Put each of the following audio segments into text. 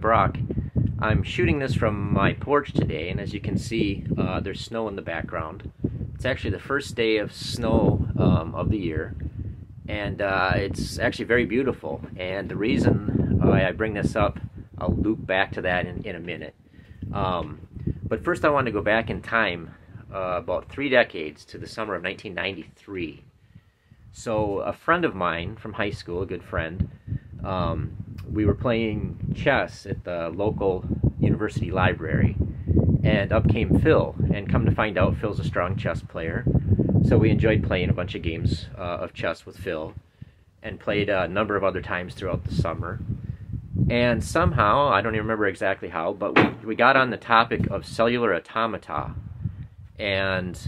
Brock. I'm shooting this from my porch today, and as you can see, there's snow in the background. It's actually the first day of snow of the year, and it's actually very beautiful. And the reason I bring this up, I'll loop back to that in a minute. But first I want to go back in time about 3 decades to the summer of 1993. So a friend of mine from high school, a good friend, we were playing chess at the local university library, and up came Phil, and come to find out, Phil's a strong chess player. So we enjoyed playing a bunch of games of chess with Phil, and played a number of other times throughout the summer. And somehow, I don't even remember exactly how, but we got on the topic of cellular automata, and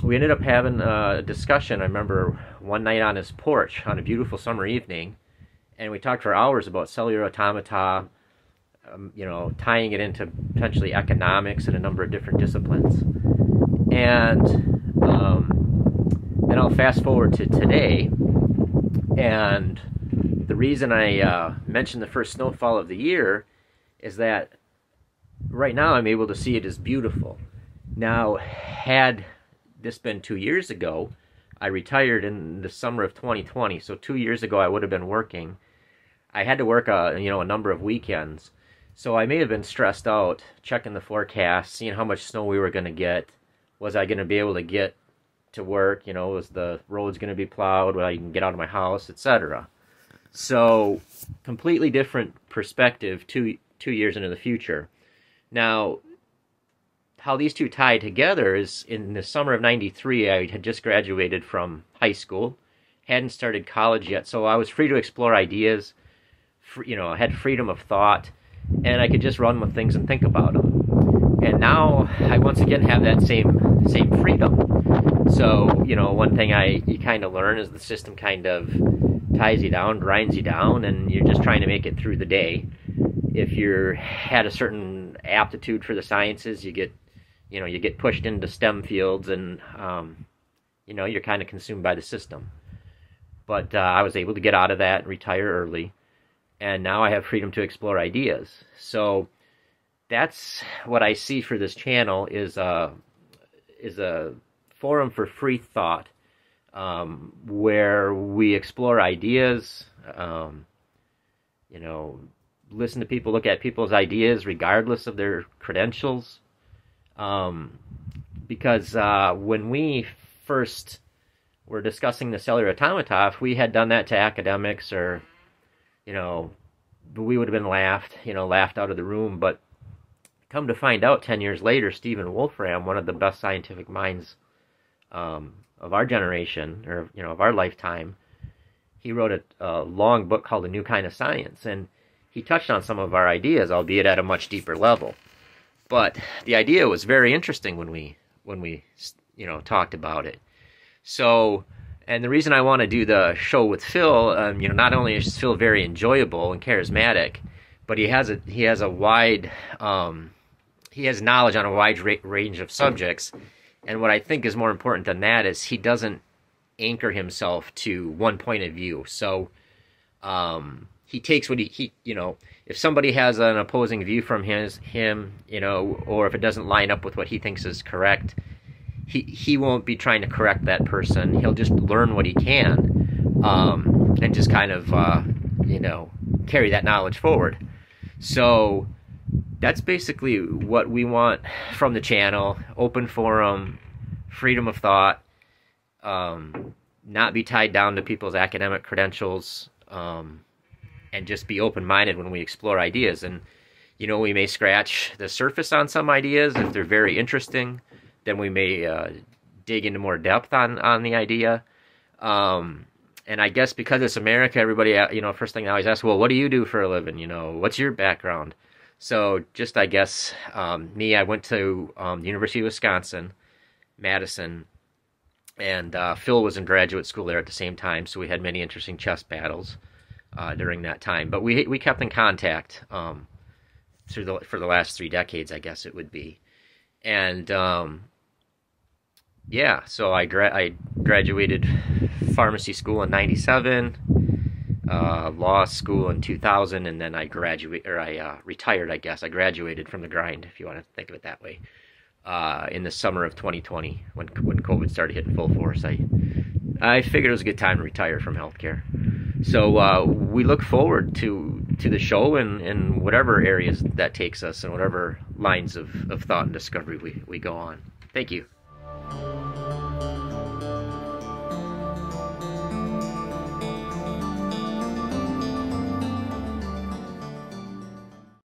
we ended up having a discussion, I remember, one night on his porch on a beautiful summer evening, and we talked for hours about cellular automata, tying it into potentially economics and a number of different disciplines. And then I'll fast forward to today, and the reason I mentioned the first snowfall of the year is that right now I'm able to see it as beautiful. Now, had this been 2 years ago, I retired in the summer of 2020, so 2 years ago I would have been working. I had to work a number of weekends, so I may have been stressed out, checking the forecast, seeing how much snow we were going to get. Was I going to be able to get to work? Was the roads going to be plowed? Will I can get out of my house, etc. So, completely different perspective 2 years into the future. Now, how these two tie together is in the summer of '93, I had just graduated from high school, hadn't started college yet, so I was free to explore ideas, I had freedom of thought, and I could just run with things and think about them. And now I once again have that same freedom. So, one thing you kind of learn is the system kind of ties you down, grinds you down, and you're just trying to make it through the day. If you're had a certain aptitude for the sciences, you get pushed into STEM fields, and you're kind of consumed by the system. But I was able to get out of that and retire early, and now I have freedom to explore ideas. So that's what I see for this channel is a forum for free thought, where we explore ideas, listen to people, look at people's ideas regardless of their credentials. Because when we first were discussing the cellular automata, if we had done that to academics, or we would have been laughed out of the room. But come to find out, 10 years later, Stephen Wolfram, one of the best scientific minds of our generation, or of our lifetime, he wrote a long book called A New Kind of Science, and he touched on some of our ideas, albeit at a much deeper level. But the idea was very interesting when we talked about it. So, and the reason I want to do the show with Phil, not only is Phil very enjoyable and charismatic, but he has knowledge on a wide range of subjects. And what I think is more important than that is he doesn't anchor himself to one point of view. So, he takes what he if somebody has an opposing view from him, or if it doesn't line up with what he thinks is correct, he won't be trying to correct that person. He'll just learn what he can, and just kind of, carry that knowledge forward. So that's basically what we want from the channel: open forum, freedom of thought, not be tied down to people's academic credentials, and just be open-minded when we explore ideas. And, we may scratch the surface on some ideas. If they're very interesting, then we may dig into more depth on the idea. And I guess because it's America, everybody, first thing I always ask, well, what do you do for a living? What's your background? So just, I guess, me, I went to the University of Wisconsin, Madison, and Phil was in graduate school there at the same time, so we had many interesting chess battles during that time. But we kept in contact for the last 3 decades, I guess it would be. And so I graduated pharmacy school in '97. law school in 2000, and then I retired, I guess. I graduated from the grind, if you want to think of it that way, in the summer of 2020 when COVID started hitting full force. I figured it was a good time to retire from healthcare. So we look forward to the show and whatever areas that takes us and whatever lines of thought and discovery we go on. Thank you.